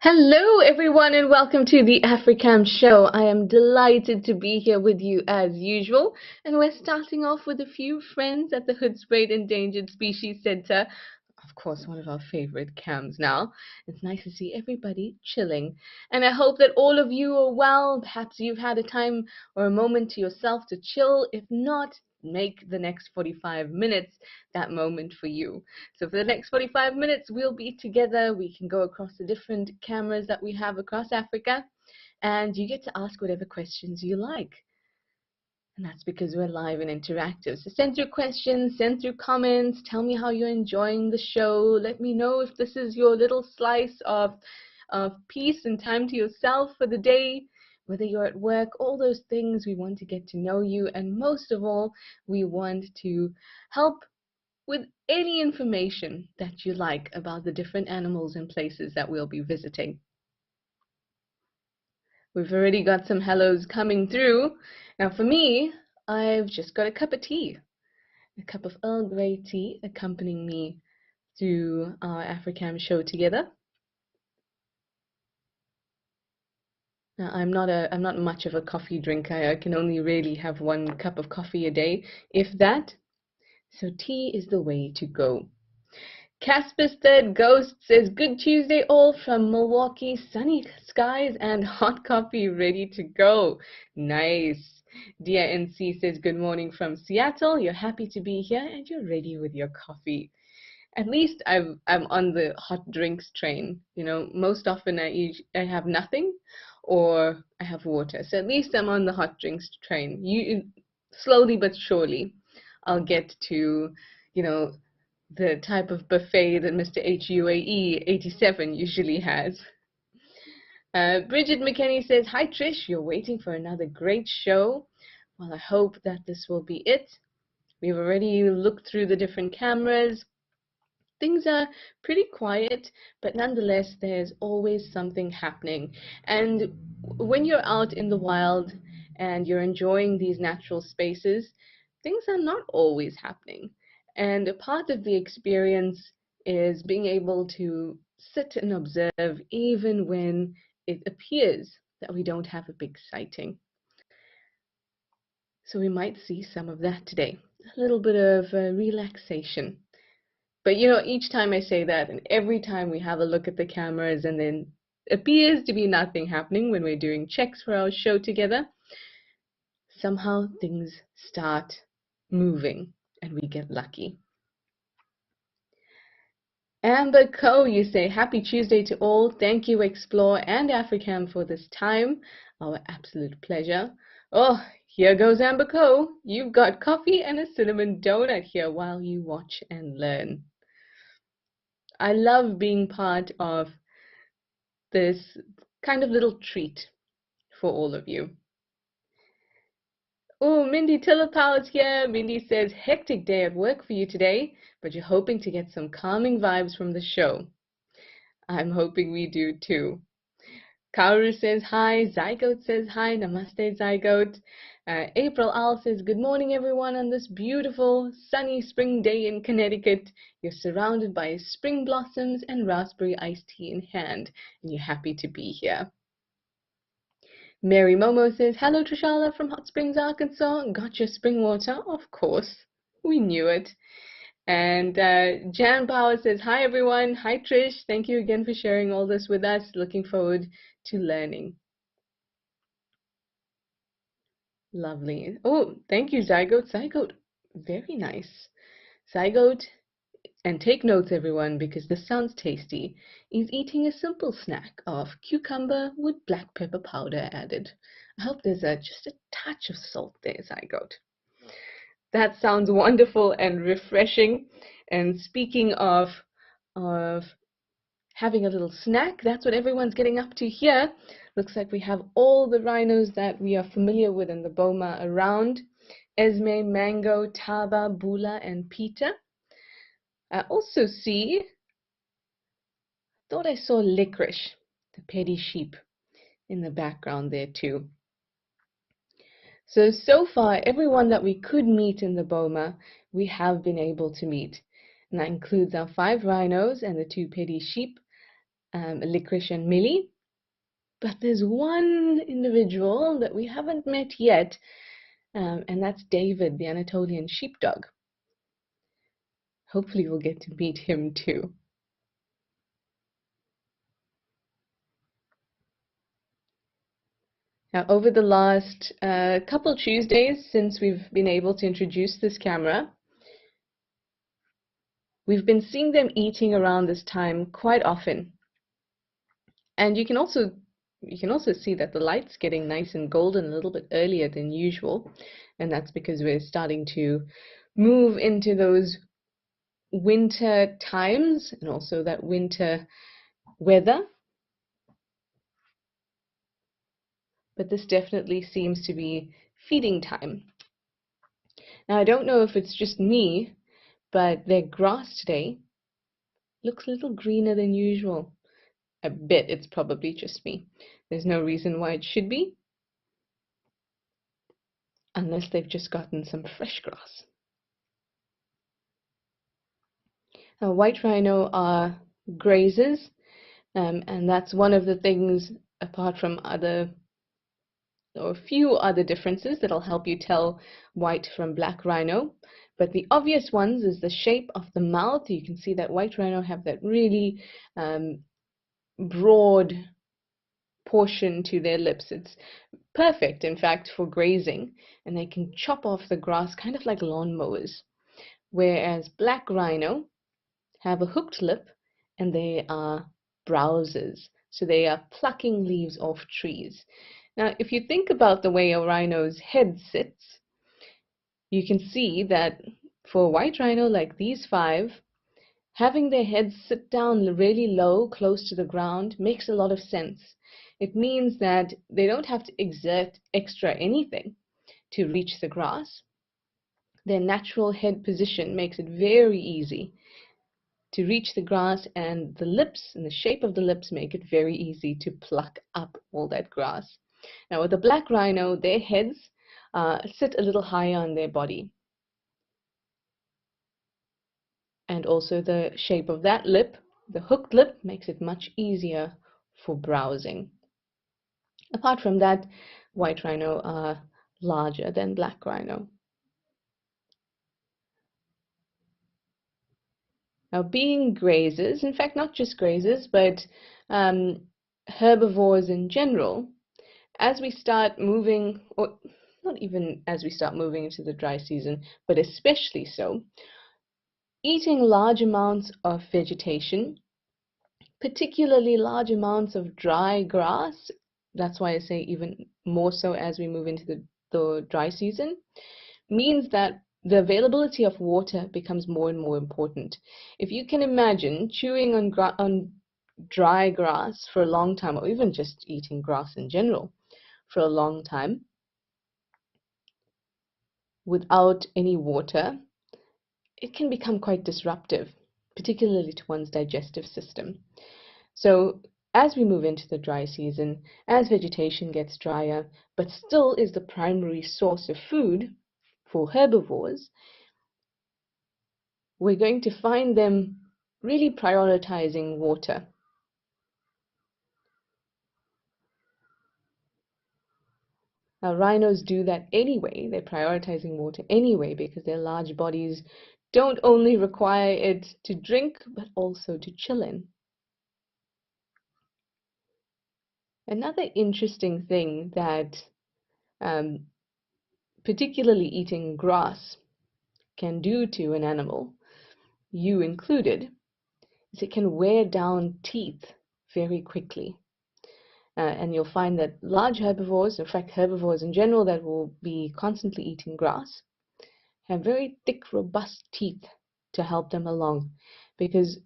Hello, everyone, and welcome to the Africam show. I am delighted to be here with you as usual, and we're starting off with a few friends at the Hoodspray Endangered Species Center. Of course, one of our favorite cams now. It's nice to see everybody chilling, and I hope that all of you are well. Perhaps you've had a time or a moment to yourself to chill. If not, make the next 45 minutes that moment for you. So for the next 45 minutes, we'll be together. We can go across the different cameras that we have across Africa, and you get to ask whatever questions you like. And that's because we're live and interactive. So send through questions, send through comments, tell me how you're enjoying the show. Let me know if this is your little slice of peace and time to yourself for the day, whether you're at work, all those things. We want to get to know you, and most of all, we want to help with any information that you like about the different animals and places that we'll be visiting. We've already got some hellos coming through. Now for me, I've just got a cup of tea, a cup of Earl Grey tea accompanying me through our Africam show together. Now, I'm not much of a coffee drinker. I can only really have one cup of coffee a day, if that. So tea is the way to go. Casper's Third Ghost says, "Good Tuesday all from Milwaukee, sunny skies and hot coffee ready to go." Nice. DINC says, "Good morning from Seattle. You're happy to be here and you're ready with your coffee." At least I'm on the hot drinks train. You know, most often I have nothing or I have water. So at least I'm on the hot drinks train. Slowly but surely I'll get to, you know, the type of buffet that Mr. HUAE 87 usually has. Bridget McKinney says, "Hi Trish, you're waiting for another great show." Well, I hope that this will be it. We've already looked through the different cameras. Things are pretty quiet, but nonetheless, there's always something happening. And when you're out in the wild and you're enjoying these natural spaces, things are not always happening. And a part of the experience is being able to sit and observe even when it appears that we don't have a big sighting. So we might see some of that today. A little bit of relaxation. But you know, each time I say that, and every time we have a look at the cameras and then appears to be nothing happening when we're doing checks for our show together, somehow things start moving and we get lucky. Amber Co, you say, "Happy Tuesday to all. Thank you, Explore and Africam, for this time. Our absolute pleasure." Oh, here goes Amber Co. You've got coffee and a cinnamon donut here while you watch and learn. I love being part of this kind of little treat for all of you. Oh, Mindy Tillipow's here. Mindy says, "Hectic day at work for you today, but you're hoping to get some calming vibes from the show." I'm hoping we do too. Kaoru says hi. Zygote says hi. Namaste, Zygote. April Owl says, "Good morning, everyone, on this beautiful, sunny spring day in Connecticut. You're surrounded by spring blossoms and raspberry iced tea in hand, and you're happy to be here." Mary Momo says, "Hello, Trishala from Hot Springs, Arkansas. Got your spring water?" Of course. We knew it. And Jan Power says, "Hi, everyone. Hi, Trish. Thank you again for sharing all this with us. Looking forward to learning." Lovely. Oh, thank you, Zygote. Zygote, very nice. Zygote, and take notes, everyone, because this sounds tasty, is eating a simple snack of cucumber with black pepper powder added. I hope there's just a touch of salt there, Zygote. That sounds wonderful and refreshing. And speaking of having a little snack, that's what everyone's getting up to here. Looks like we have all the rhinos that we are familiar with in the boma around. Esme, Mango, Taba, Bula, and Peter. I also see, thought I saw Licorice, the petty sheep, in the background there too. So far, everyone that we could meet in the boma, we have been able to meet. And that includes our 5 rhinos and the 2 petty sheep. licorice and millie. But there's one individual that we haven't met yet, and that's David, the Anatolian sheepdog. Hopefully we'll get to meet him too. Now, over the last couple Tuesdays since we've been able to introduce this camera, we've been seeing them eating around this time quite often. And you can also see that the light's getting nice and golden a little bit earlier than usual, and that's because we're starting to move into those winter times and also that winter weather. But this definitely seems to be feeding time. Now, I don't know if it's just me, but their grass today looks a little greener than usual. I bet it's probably just me. There's no reason why it should be, unless they've just gotten some fresh grass. Now, white rhino are grazers, and that's one of the things, apart from other, or a few other differences that'll help you tell white from black rhino. But the obvious ones is the shape of the mouth. You can see that white rhino have that really broad portion to their lips. It's perfect, in fact, for grazing, and they can chop off the grass kind of like lawnmowers. Whereas black rhino have a hooked lip, and they are browsers, so they are plucking leaves off trees. Now, if you think about the way a rhino's head sits, you can see that for a white rhino like these five, having their heads sit down really low, close to the ground, makes a lot of sense. It means that they don't have to exert extra anything to reach the grass. Their natural head position makes it very easy to reach the grass, and the lips and the shape of the lips make it very easy to pluck up all that grass. Now, with the black rhino, their heads sit a little higher on their body. And also the shape of that lip, the hooked lip, makes it much easier for browsing. Apart from that, white rhino are larger than black rhino. Now, being grazers, in fact, not just grazers, but herbivores in general, as we start moving, or not even as we start moving into the dry season, but especially so, eating large amounts of vegetation, particularly large amounts of dry grass, that's why I say even more so as we move into the dry season, means that the availability of water becomes more and more important. If you can imagine chewing on dry grass for a long time, or even just eating grass in general for a long time without any water, it can become quite disruptive, particularly to one's digestive system. So as we move into the dry season, as vegetation gets drier, but still is the primary source of food for herbivores, we're going to find them really prioritizing water. Now, rhinos do that anyway. They're prioritizing water anyway because their large bodies don't only require it to drink, but also to chill in. Another interesting thing that particularly eating grass can do to an animal, you included, is it can wear down teeth very quickly. And you'll find that large herbivores, in fact herbivores in general that will be constantly eating grass, have very thick, robust teeth to help them along. Because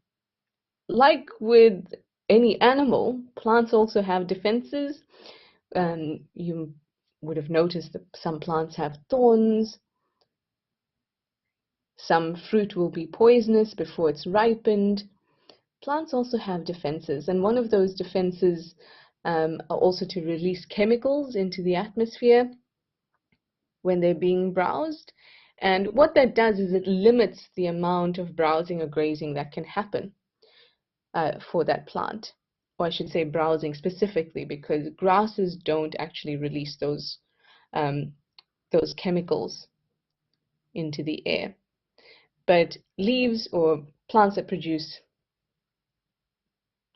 like with any animal, plants also have defenses. You would have noticed that some plants have thorns. Some fruit will be poisonous before it's ripened. Plants also have defenses, and one of those defenses are also to release chemicals into the atmosphere when they're being browsed. And what that does is it limits the amount of browsing or grazing that can happen for that plant. or I should say browsing specifically, because grasses don't actually release those chemicals into the air. But leaves or plants that produce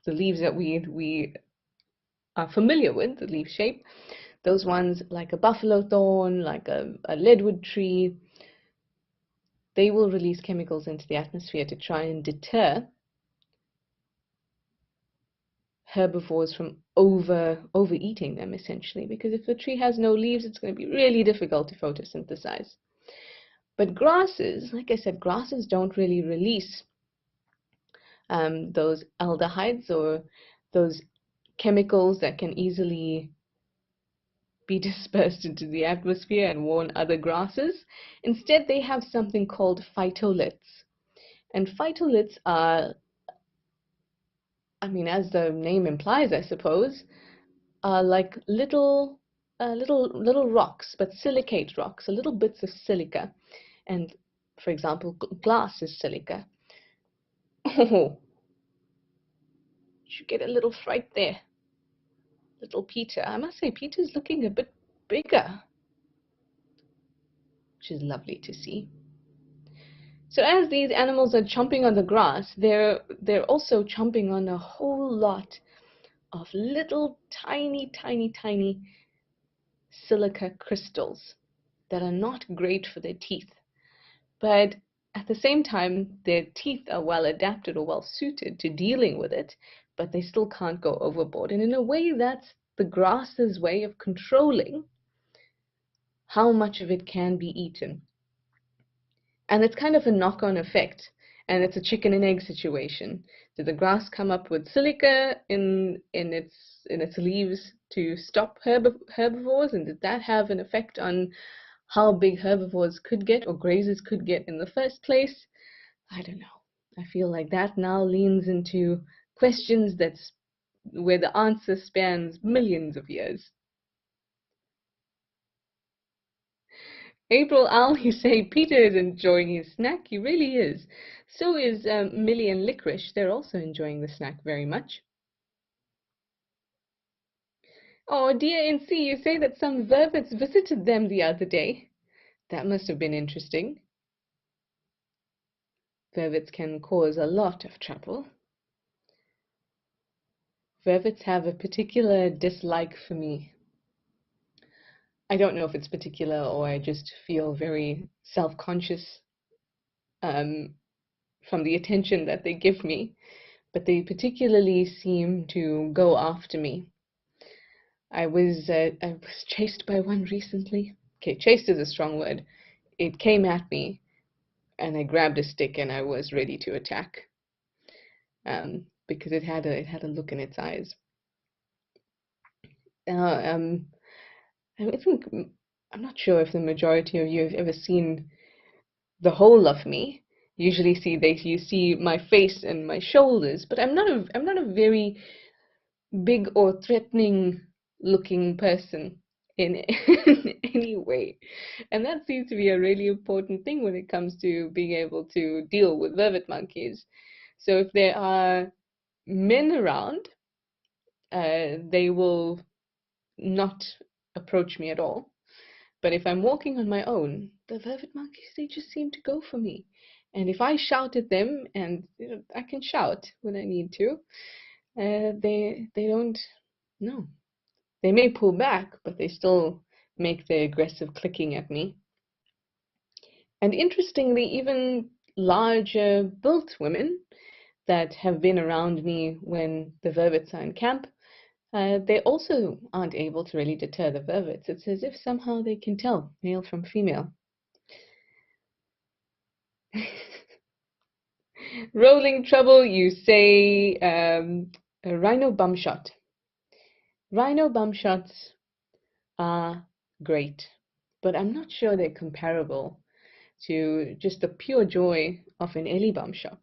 the leaves that we are familiar with, the leaf shape, those ones like a buffalo thorn, like a leadwood tree, they will release chemicals into the atmosphere to try and deter herbivores from overeating them, essentially, because if the tree has no leaves, it's going to be really difficult to photosynthesize. But grasses, like I said, grasses don't really release those aldehydes or those chemicals that can easily be dispersed into the atmosphere and warn other grasses. Instead, they have something called phytoliths. And phytoliths are, I mean, as the name implies, I suppose, are like little rocks, but silicate rocks, so little bits of silica. And for example, glass is silica. Oh, you get a little fright there, little Peter. I must say, Peter's looking a bit bigger, which is lovely to see. So as these animals are chomping on the grass, they're also chomping on a whole lot of little tiny silica crystals that are not great for their teeth. But at the same time, their teeth are well adapted or well suited to dealing with it, but they still can't go overboard. And in a way, that's the grass's way of controlling how much of it can be eaten. And it's kind of a knock-on effect, and it's a chicken and egg situation. Did the grass come up with silica in its leaves to stop herbivores, and did that have an effect on how big herbivores could get or grazers could get in the first place? I don't know. I feel like that now leans into questions where the answer spans millions of years. April Owl, you say Peter is enjoying his snack. He really is. So is Millie and Licorice. They're also enjoying the snack very much. Oh, dear NC, you say that some vervets visited them the other day. That must have been interesting. Vervets can cause a lot of trouble. Vervets have a particular dislike for me. I don't know if it's particular or I just feel very self-conscious from the attention that they give me, but they particularly seem to go after me. I was chased by one recently. Okay, chased is a strong word. It came at me, and I grabbed a stick and I was ready to attack, because it had a look in its eyes. I think I'm not sure if the majority of you have ever seen the whole of me. Usually you see my face and my shoulders, but I'm not a very big or threatening looking person in any way. And that seems to be a really important thing when it comes to being able to deal with vervet monkeys. So if there are men around, they will not approach me at all. But if I'm walking on my own, the vervet monkeys, they just seem to go for me. And if I shout at them, and I can shout when I need to, they don't, no. They may pull back, but they still make their aggressive clicking at me. And interestingly, even larger built women that have been around me when the vervets are in camp, they also aren't able to really deter the vervets. It's as if somehow they can tell male from female. Rolling Trouble, you say a rhino bum shot. Rhino bum shots are great, but I'm not sure they're comparable to just the pure joy of an Ellie bum shot.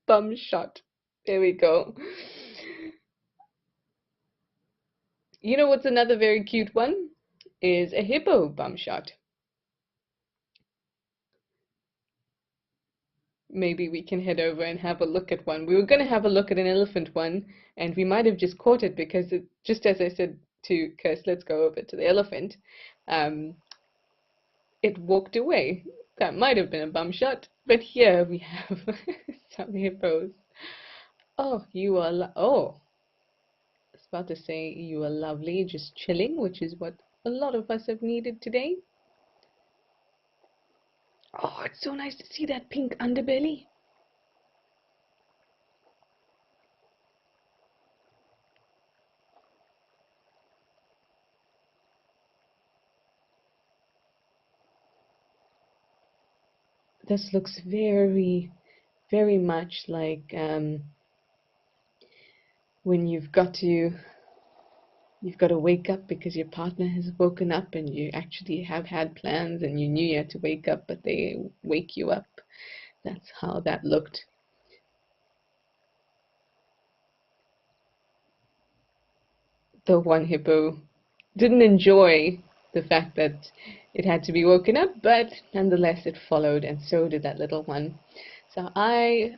Bum shot. There we go. You know what's another very cute one? Is a hippo bum shot. maybe we can head over and have a look at one. We were going to have a look at an elephant one, and we might have just caught it because it, just as I said to Kirst, let's go over to the elephant, it walked away. That might have been a bum shot, but here we have some hippos. Oh, you are, oh, I was about to say you are lovely, just chilling, which is what a lot of us have needed today. Oh, it's so nice to see that pink underbelly. This looks very, very much like when you've got to wake up because your partner has woken up and you actually have had plans and you knew you had to wake up, but they wake you up. That's how that looked. The one hippo didn't enjoy the fact that it had to be woken up, but nonetheless it followed, and so did that little one. So I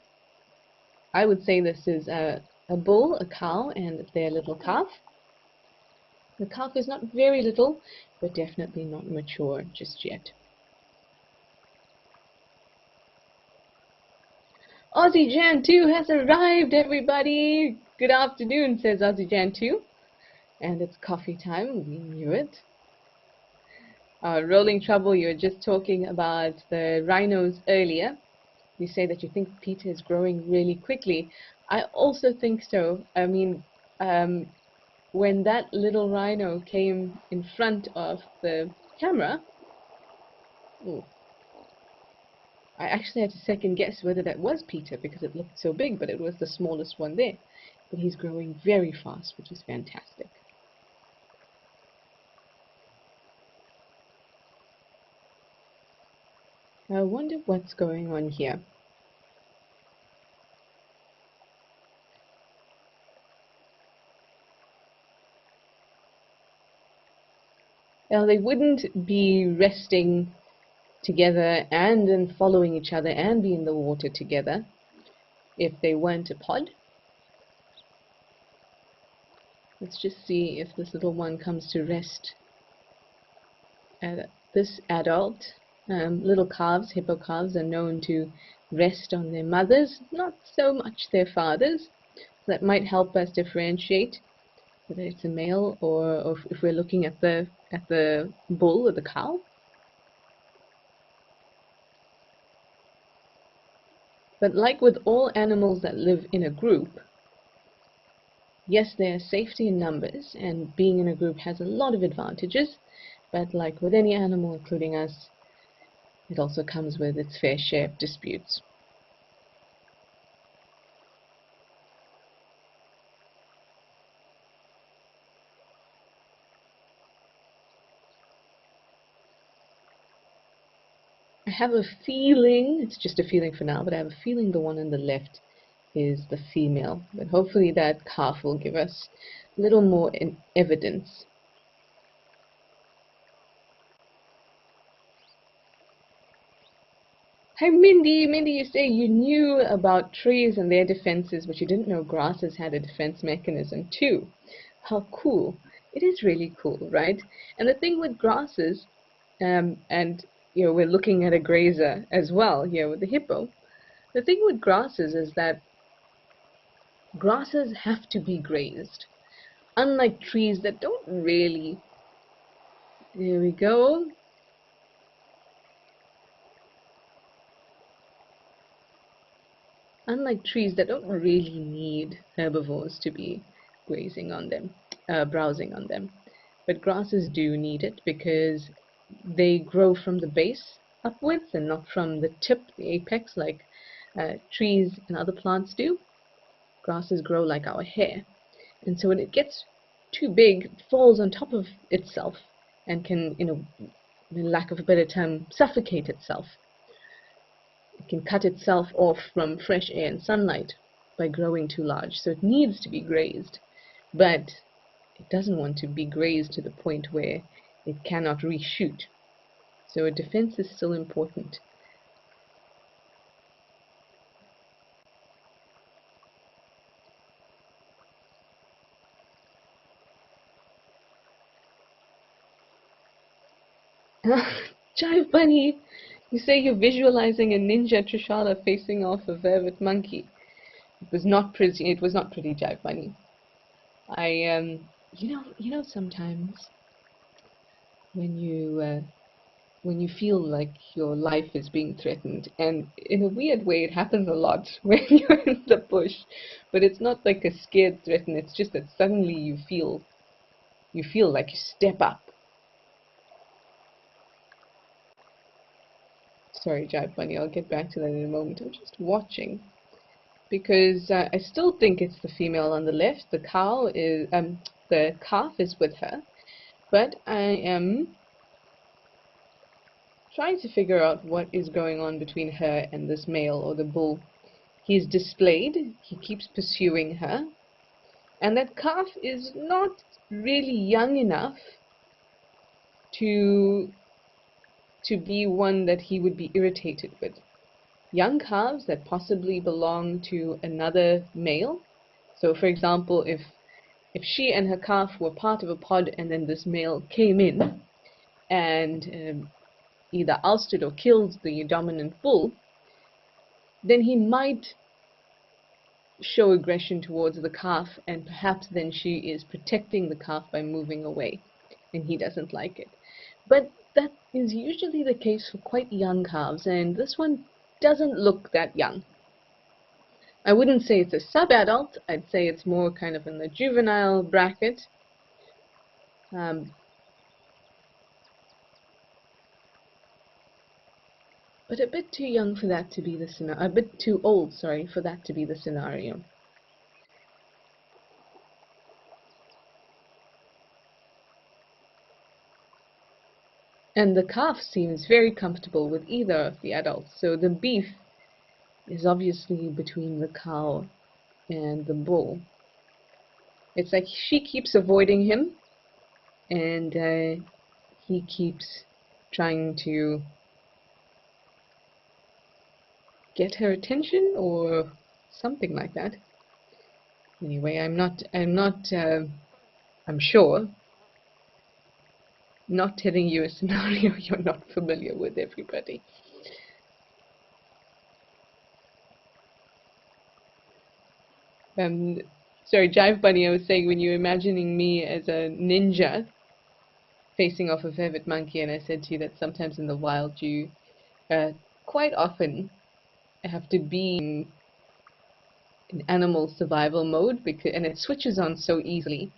would say this is a bull, a cow, and their little calf. The calf is not very little, but definitely not mature just yet. Aussie Jan 2 has arrived, everybody! Good afternoon, says Aussie Jan 2. And it's coffee time, we knew it. Rolling Trouble, you were just talking about the rhinos earlier. You say that you think Peter is growing really quickly. I also think so. I mean, when that little rhino came in front of the camera, ooh, I actually had to second guess whether that was Peter because it looked so big, but it was the smallest one there. But he's growing very fast, which is fantastic. I wonder what's going on here. Now, they wouldn't be resting together and then following each other and be in the water together if they weren't a pod. Let's just see if this little one comes to rest at this adult. Little calves, hippo calves, are known to rest on their mothers, not so much their fathers. That might help us differentiate whether it's a male or if we're looking at the bull or the cow. But like with all animals that live in a group, yes, there's safety in numbers, and being in a group has a lot of advantages, but like with any animal, including us, it also comes with its fair share of disputes. I have a feeling, it's just a feeling for now, but I have a feeling the one on the left is the female, but hopefully that calf will give us a little more evidence. Hi Mindy! Mindy, you say you knew about trees and their defenses, but you didn't know grasses had a defense mechanism too. How cool. It is really cool, right? And the thing with grasses, and you know, we're looking at a grazer as well here with the hippo. The thing with grasses is that grasses have to be grazed. Unlike trees that don't really, there we go. Unlike trees that don't really need herbivores to be grazing on them, browsing on them. But grasses do need it because they grow from the base upwards and not from the tip, the apex, like trees and other plants do. Grasses grow like our hair. And so when it gets too big, it falls on top of itself and can, in lack of a better term, suffocate itself. It can cut itself off from fresh air and sunlight by growing too large. So it needs to be grazed, but it doesn't want to be grazed to the point where it cannot reshoot. So a defense is still important. Jive Bunny, you say you're visualizing a ninja Trishala facing off a velvet monkey. It was not pretty. It was not pretty, Jive Bunny. Sometimes when you feel like your life is being threatened, and in a weird way, it happens a lot when you're in the bush, but it's not like a scared threaten. It's just that suddenly you feel like you step up. Sorry, Jive Bunny, I'll get back to that in a moment. I'm just watching because I still think it's the female on the left. The calf is with her, but I am trying to figure out what is going on between her and this male or the bull. He's displayed. He keeps pursuing her, and that calf is not really young enough to be one that he would be irritated with. Young calves that possibly belong to another male. So for example, if she and her calf were part of a pod and then this male came in and either ousted or killed the dominant bull, then he might show aggression towards the calf, and perhaps then she is protecting the calf by moving away, and he doesn't like it. But that is usually the case for quite young calves, and this one doesn't look that young. I wouldn't say it's a sub-adult. I'd say it's more kind of in the juvenile bracket. But a bit too young for that to be the scenario. A bit too old, sorry, for that to be the scenario. And the calf seems very comfortable with either of the adults. So the beef is obviously between the cow and the bull. It's like she keeps avoiding him, and he keeps trying to get her attention or something like that. Anyway, I'm sure, not telling you a scenario you're not familiar with, everybody. Sorry, Jive Bunny, I was saying when you're imagining me as a ninja facing off a velvet monkey, and I said to you that sometimes in the wild you quite often have to be in animal survival mode, and it switches on so easily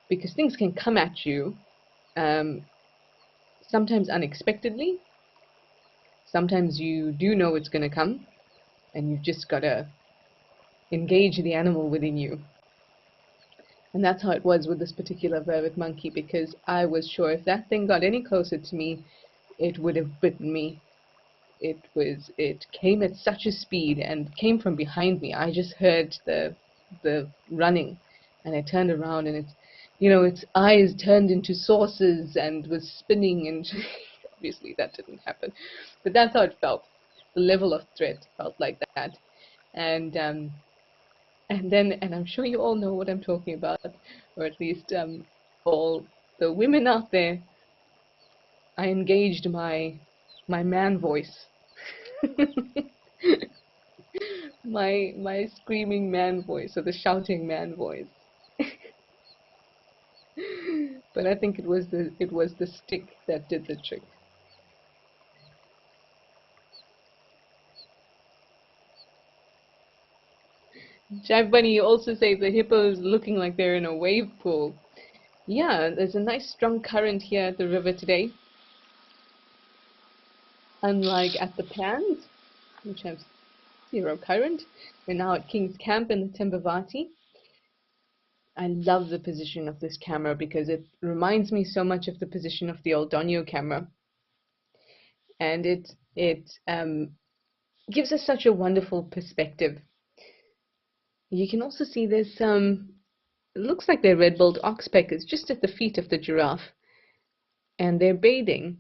because things can come at you sometimes unexpectedly. Sometimes you do know it's going to come, and you've just got to engage the animal within you. And that's how it was with this particular velvet monkey, because I was sure if that thing got any closer to me, it would have bitten me. It came at such a speed and came from behind me. I just heard the running, and I turned around, and its eyes turned into saucers and was spinning, and obviously that didn't happen, but that's how it felt. The level of threat felt like that. And I'm sure you all know what I'm talking about, or at least all the women out there. I engaged my man voice. my screaming man voice, or the shouting man voice. But I think it was the stick that did the trick. Jive Bunny, you also say the hippos looking like they're in a wave pool. Yeah, there's a nice strong current here at the river today. Unlike at the pans, which have zero current. We're now at King's Camp in the Timbavati. I love the position of this camera because it reminds me so much of the position of the old Donio camera. And it gives us such a wonderful perspective. You can also see there's some, it looks like they're red-billed oxpeckers just at the feet of the giraffe. And they're bathing.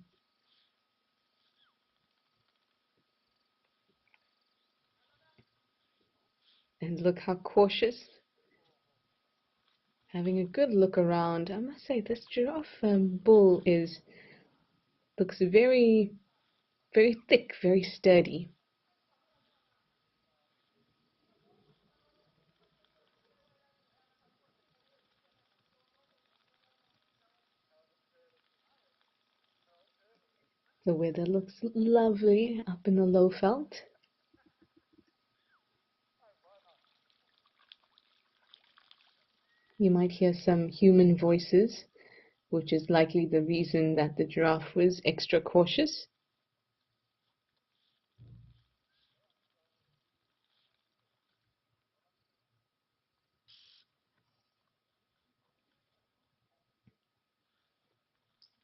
And look how cautious. Having a good look around. I must say, this giraffe bull is Looks very, very thick, very sturdy. The weather looks lovely up in the low veld. You might hear some human voices, which is likely the reason that the giraffe was extra cautious.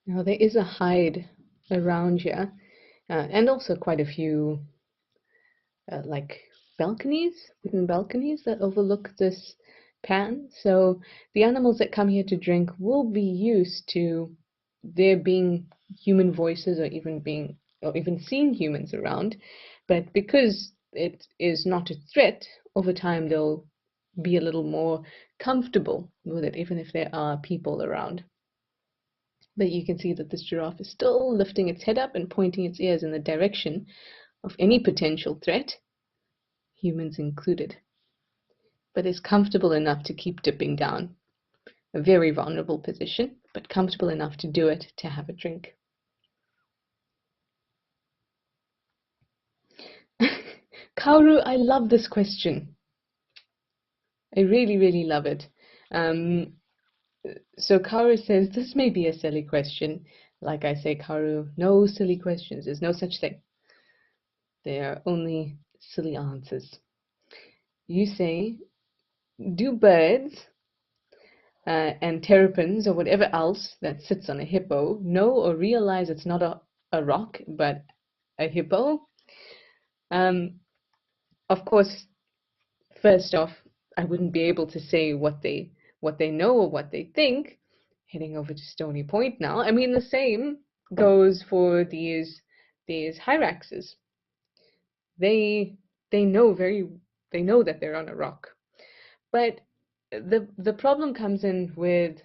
Now there is a hide around here, and also quite a few like wooden balconies that overlook this pan. So the animals that come here to drink will be used to there being human voices or even seeing humans around. But because it is not a threat, over time they'll be a little more comfortable with it, even if there are people around. But you can see that this giraffe is still lifting its head up and pointing its ears in the direction of any potential threat, humans included, but is comfortable enough to keep dipping down. A very vulnerable position, but comfortable enough to do it, to have a drink. Kauru, I love this question. I really, really love it. So Kauru says, this may be a silly question. Like I say, Kauru, no silly questions. There's no such thing. There are only silly answers. You say, do birds and terrapins or whatever else that sits on a hippo know or realize it's not a rock but a hippo? Of course, first off, I wouldn't be able to say what they know or what they think. Heading over to Stony Point now. I mean, the same goes for these hyraxes. They they know very they know that they're on a rock. But the problem comes in with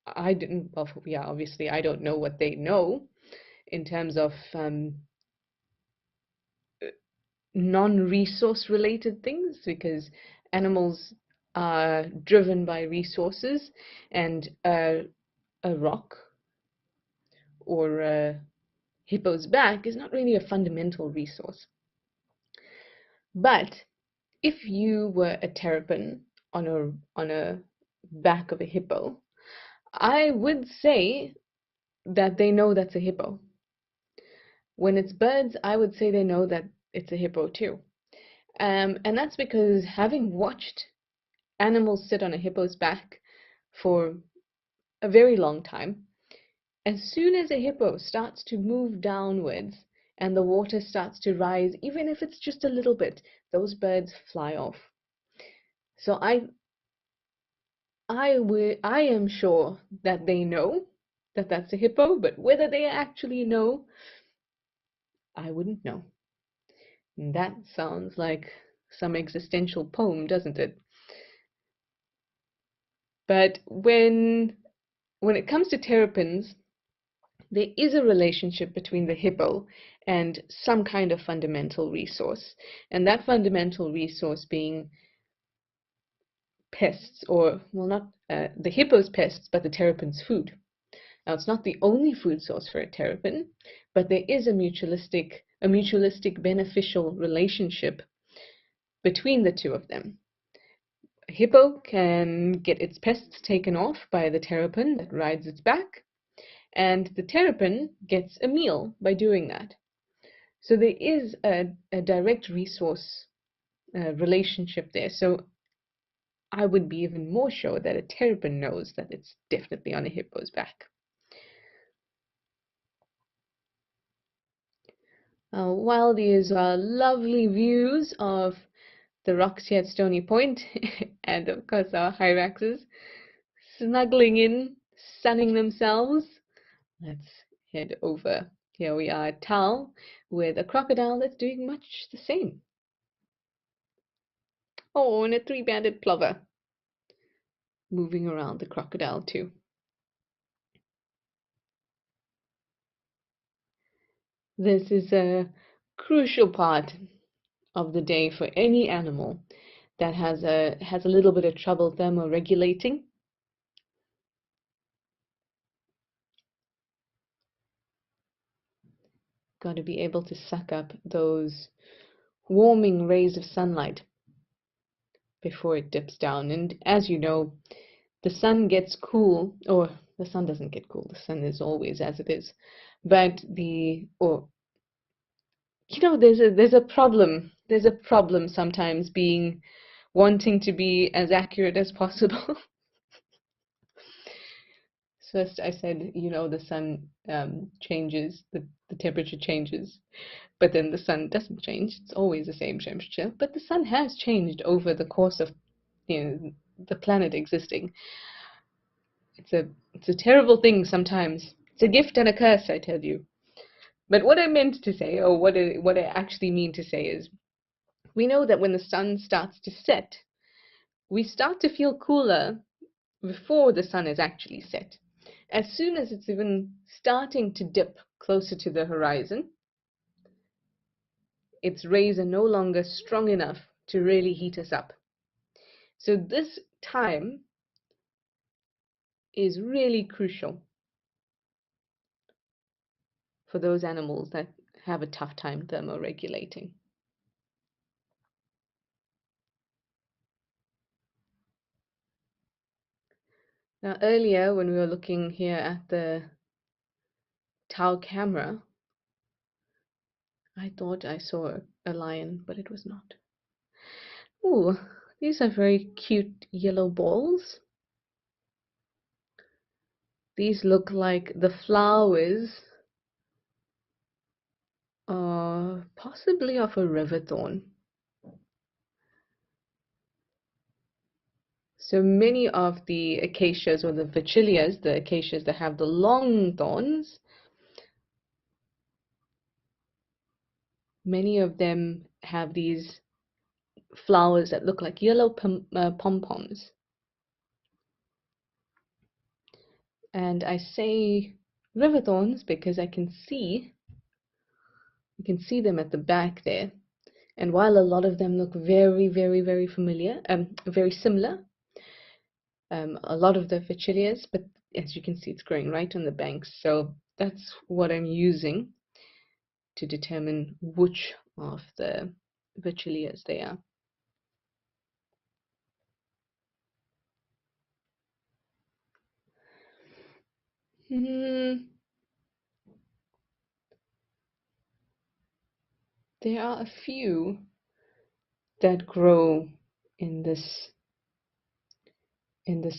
I didn't well yeah obviously I don't know what they know in terms of non-resource related things, because animals are driven by resources, and a rock or a hippo's back is not really a fundamental resource. But if you were a terrapin on a back of a hippo, I would say that they know that's a hippo. When it's birds, I would say they know that it's a hippo too. And that's because, having watched animals sit on a hippo's back for a very long time, as soon as a hippo starts to move downwards and the water starts to rise, even if it's just a little bit, those birds fly off. So I am sure that they know that that's a hippo, but whether they actually know, I wouldn't know. And that sounds like some existential poem, doesn't it? But when it comes to terrapins, there is a relationship between the hippo and some kind of fundamental resource, and that fundamental resource being pests, or, well, not the hippo's pests, but the terrapin's food. Now, it's not the only food source for a terrapin, but there is a mutualistic beneficial relationship between the two of them. A hippo can get its pests taken off by the terrapin that rides its back, and the terrapin gets a meal by doing that. So there is a direct resource relationship there. So I would be even more sure that a terrapin knows that it's definitely on a hippo's back. While these are lovely views of the rocks here at Stony Point, and of course our hyraxes snuggling in, sunning themselves, let's head over. Here we are at Tal with a crocodile that's doing much the same. Oh, and a three-banded plover moving around the crocodile too. This is a crucial part of the day for any animal that has a little bit of trouble thermoregulating. Got to be able to suck up those warming rays of sunlight before it dips down. And as you know, the sun gets cool, or the sun doesn't get cool, the sun is always as it is. But there's a problem. There's a problem sometimes being wanting to be as accurate as possible. First, I said, the sun changes, the temperature changes, but then the sun doesn't change. It's always the same temperature. But the sun has changed over the course of, the planet existing. It's a terrible thing sometimes. It's a gift and a curse, I tell you. But what I meant to say, or what I actually mean to say is, we know that when the sun starts to set, we start to feel cooler before the sun is actually set. As soon as it's even starting to dip closer to the horizon, its rays are no longer strong enough to really heat us up. So this time is really crucial for those animals that have a tough time thermoregulating. Now earlier when we were looking here at the tower camera, I thought I saw a lion, but it was not. Ooh, these are very cute yellow balls. These look like the flowers, possibly of a river thorn. So many of the acacias, or the vachilias, the acacias that have the long thorns, many of them have these flowers that look like yellow pom-poms. And I say river thorns because you can see them at the back there. And while a lot of them look very, very, very familiar, very similar, a lot of the vachilias, but as you can see, it's growing right on the banks. So that's what I'm using to determine which of the vachilias they are. There are a few that grow in this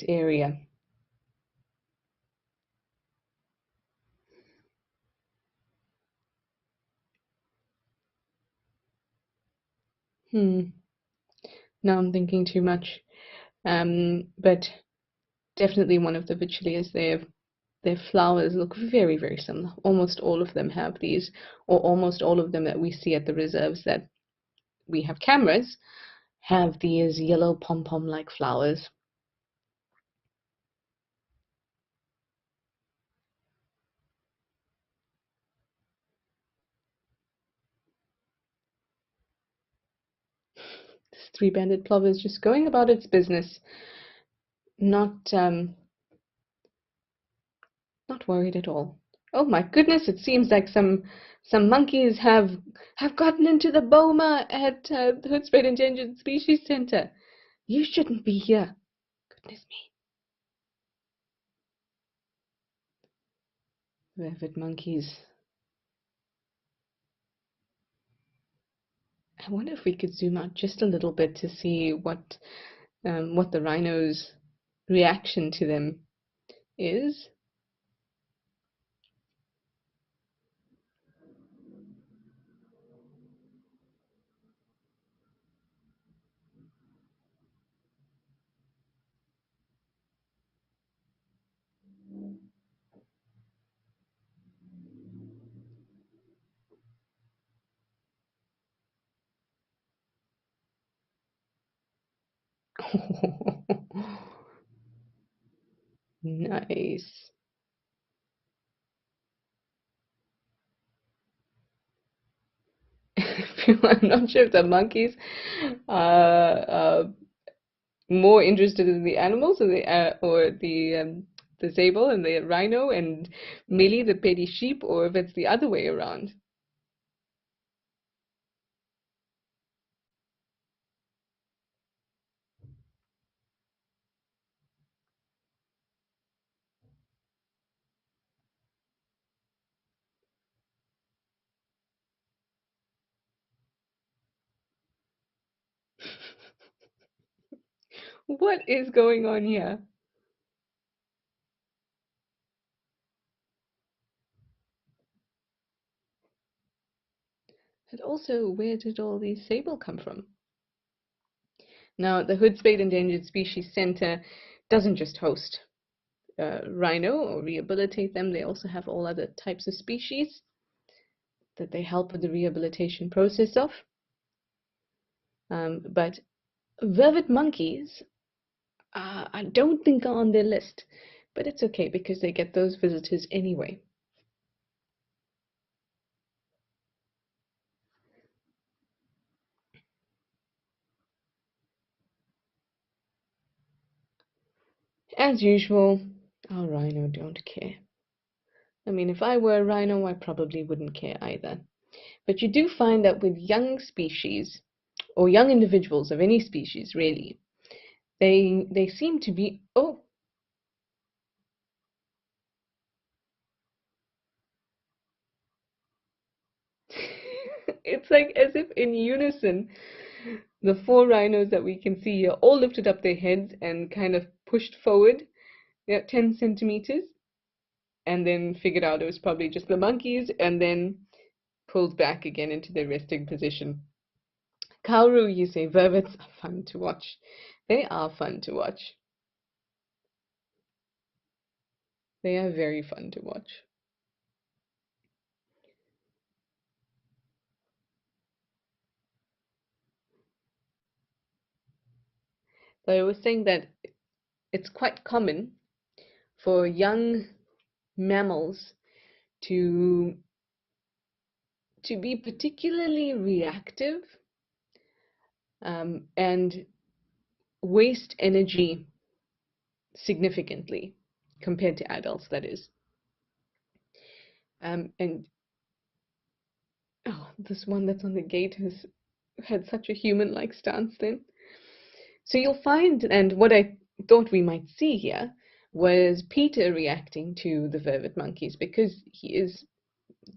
area. Now I'm thinking too much. But definitely one of the vachilias, their flowers look very, very similar. Almost all of them have these, or almost all of them that we see at the reserves that we have cameras have these yellow pom-pom like flowers. This three-banded plover is just going about its business, not worried at all. Oh my goodness, it seems like some monkeys have gotten into the boma at the Hoodspray Endangered Species Center. You shouldn't be here. Goodness me. Rabbit monkeys. I wonder if we could zoom out just a little bit to see what the rhino's reaction to them is. Nice. I'm not sure if the monkeys are more interested in the animals or the sable and the rhino and Millie the petty sheep, or if it's the other way around. What is going on here? And also, where did all these sable come from? Now, the Hood Spade Endangered Species Center doesn't just host rhino or rehabilitate them, they also have all other types of species that they help with the rehabilitation process of. But vervet monkeys, I don't think are on their list, but it's okay because they get those visitors anyway. As usual, our rhino don't care. I mean, if I were a rhino, I probably wouldn't care either. But you do find that with young species, or young individuals of any species really, they seem to be, oh, it's like as if in unison, the four rhinos that we can see here all lifted up their heads and kind of pushed forward, 10 centimeters, and then figured out it was probably just the monkeys, and then pulled back again into their resting position. Kauru, you say vervets are fun to watch. They are fun to watch. They are very fun to watch. So I was saying that it's quite common for young mammals to be particularly reactive and waste energy significantly compared to adults, that is. And oh, this one that's on the gate has had such a human-like stance then. So you'll find, and what I thought we might see here was Peter reacting to the vervet monkeys because he is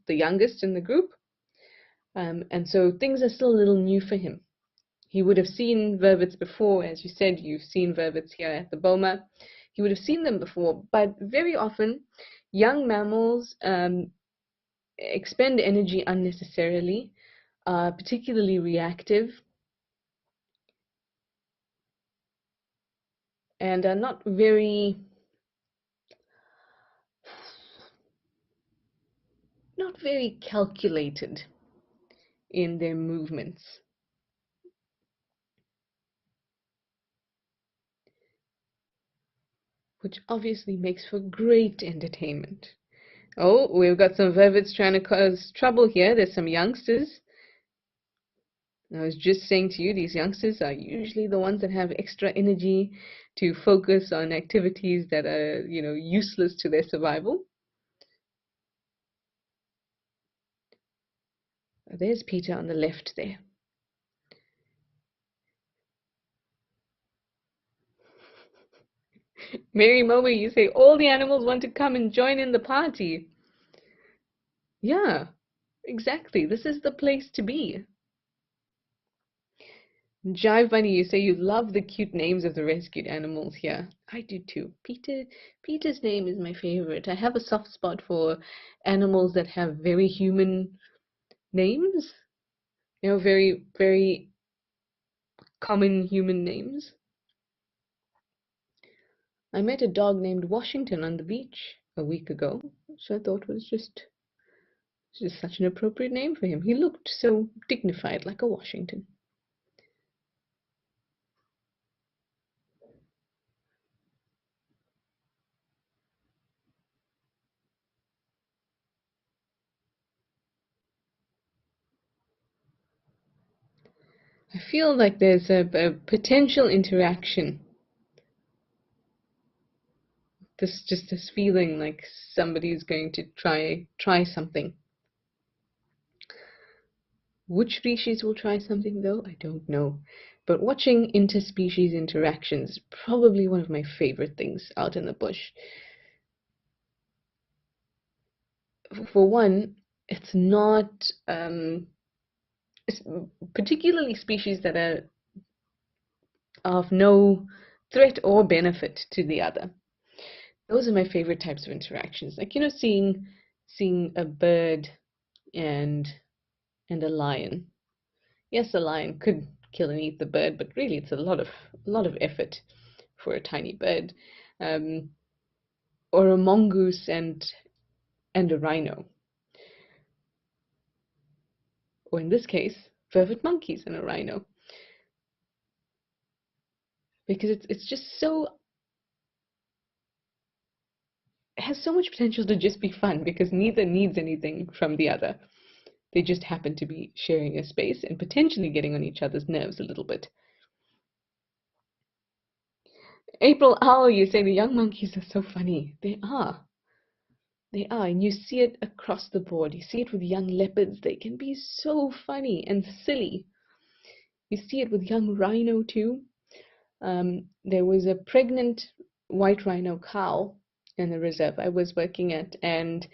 the youngest in the group, and so things are still a little new for him. He would have seen vervets before, as you said, you've seen vervets here at the boma. He would have seen them before, but very often young mammals expend energy unnecessarily, particularly reactive, and are not very calculated in their movements, which obviously makes for great entertainment. Oh, we've got some vervets trying to cause trouble here. There's some youngsters. I was just saying to you, these youngsters are usually the ones that have extra energy to focus on activities that are, useless to their survival. There's Peter on the left there. Mary Moe, you say all the animals want to come and join in the party. Yeah, exactly. This is the place to be. Jive Bunny, you say you love the cute names of the rescued animals here. I do too. Peter's name is my favorite. I have a soft spot for animals that have very human names. Very, very common human names. I met a dog named Washington on the beach a week ago, so I thought it was just such an appropriate name for him. He looked so dignified, like a Washington. I feel like there's a potential interaction. This feeling like somebody's going to try something. Which species will try something though? I don't know. But watching interspecies interactions is probably one of my favorite things out in the bush. For one, it's not it's particularly species that are of no threat or benefit to the other. Those are my favorite types of interactions. Like, seeing a bird and a lion. Yes, a lion could kill and eat the bird, but really it's a lot of effort for a tiny bird. Um, or a mongoose and a rhino. Or in this case, vervet monkeys and a rhino. Because it's just so, it has so much potential to just be fun because neither needs anything from the other. They just happen to be sharing a space and potentially getting on each other's nerves a little bit. April Owl, you say the young monkeys are so funny. They are. They are. And you see it across the board. You see it with young leopards. They can be so funny and silly. You see it with young rhino too. There was a pregnant white rhino cow in the reserve I was working at, and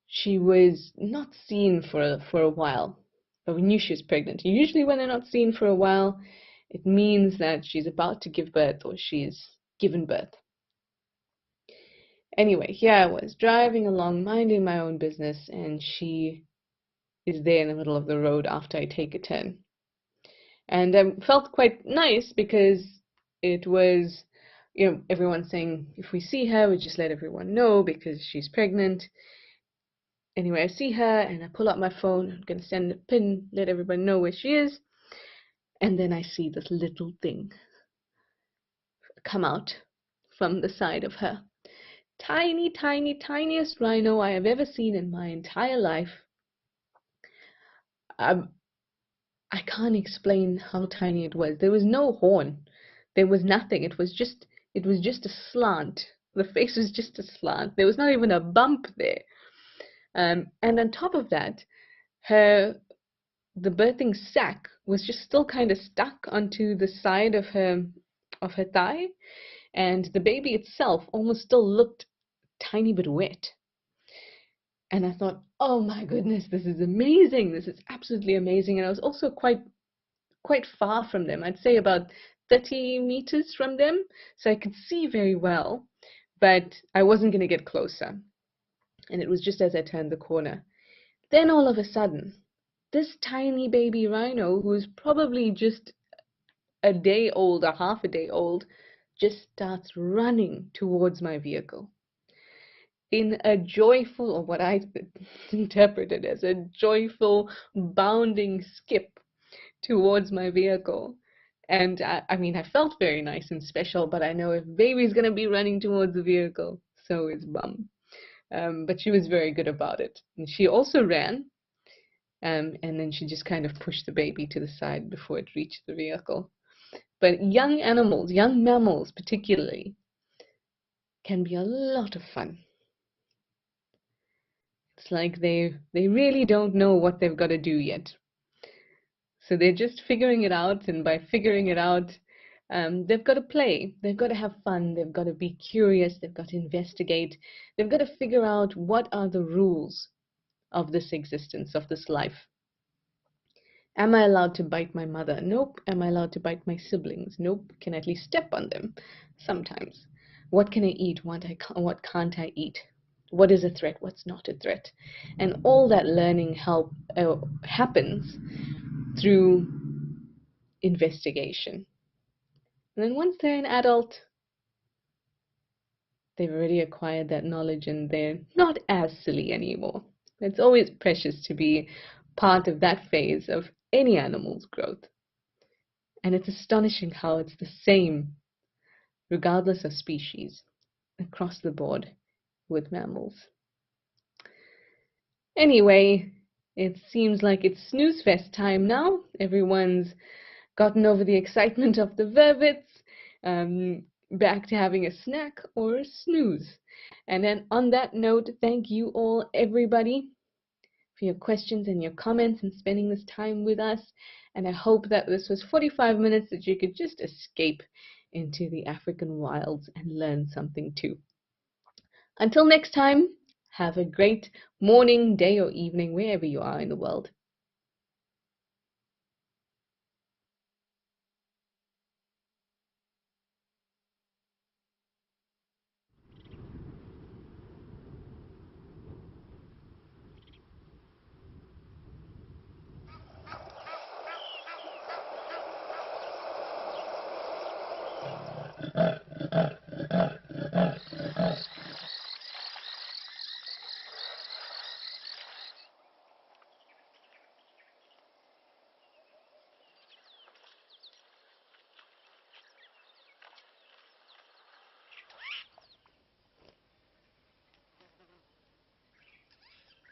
she was not seen for a while, but we knew she was pregnant. Usually when they're not seen for a while, it means that she's about to give birth or she's given birth. Anyway, here I was driving along, minding my own business, and she is there in the middle of the road after I take a turn. And I felt quite nice because it was, everyone saying if we see her, we just let everyone know because she's pregnant. Anyway, I see her and I pull out my phone. I'm going to send a pin, let everybody know where she is. And then I see this little thing come out from the side of her. Tiny, tiny, tiniest rhino I have ever seen in my entire life. I can't explain how tiny it was. There was no horn. There was nothing. It was just a slant. The face was just a slant. There was not even a bump there. And on top of that, the birthing sac was just still kind of stuck onto the side of her thigh, and the baby itself almost still looked tiny bit wet. And I thought, oh my goodness, this is amazing. This is absolutely amazing. And I was also quite far from them. I'd say about 30 meters from them, so I could see very well, but I wasn't going to get closer. And it was just as I turned the corner. Then all of a sudden, this tiny baby rhino, who was probably just a day old or half a day old, just starts running towards my vehicle in a joyful, or what I interpreted as a joyful bounding skip towards my vehicle. And I mean, I felt very nice and special, but I know if baby's gonna be running towards the vehicle, so is mum. But she was very good about it. And she also ran, and then she just kind of pushed the baby to the side before it reached the vehicle. But young animals, young mammals particularly, can be a lot of fun. It's like they really don't know what they've got to do yet. So they're just figuring it out, and by figuring it out, they've got to play, they've got to have fun, they've got to be curious, they've got to investigate, they've got to figure out what are the rules of this existence, of this life. Am I allowed to bite my mother? Nope. Am I allowed to bite my siblings? Nope. Can I at least step on them? Sometimes. What can I eat? What can't I eat? What is a threat? What's not a threat? And all that learning happens through investigation. And then once they're an adult, they've already acquired that knowledge and they're not as silly anymore. It's always precious to be part of that phase of any animal's growth. And it's astonishing how it's the same, regardless of species, across the board with mammals. Anyway, It seems like it's snooze fest time now. Everyone's gotten over the excitement of the vervets, back to having a snack or a snooze. And then on that note, thank you all, everybody, for your questions and your comments and spending this time with us. And I hope that this was 45 minutes that you could just escape into the African wilds and learn something too. Until next time, have a great morning, day, or evening, wherever you are in the world.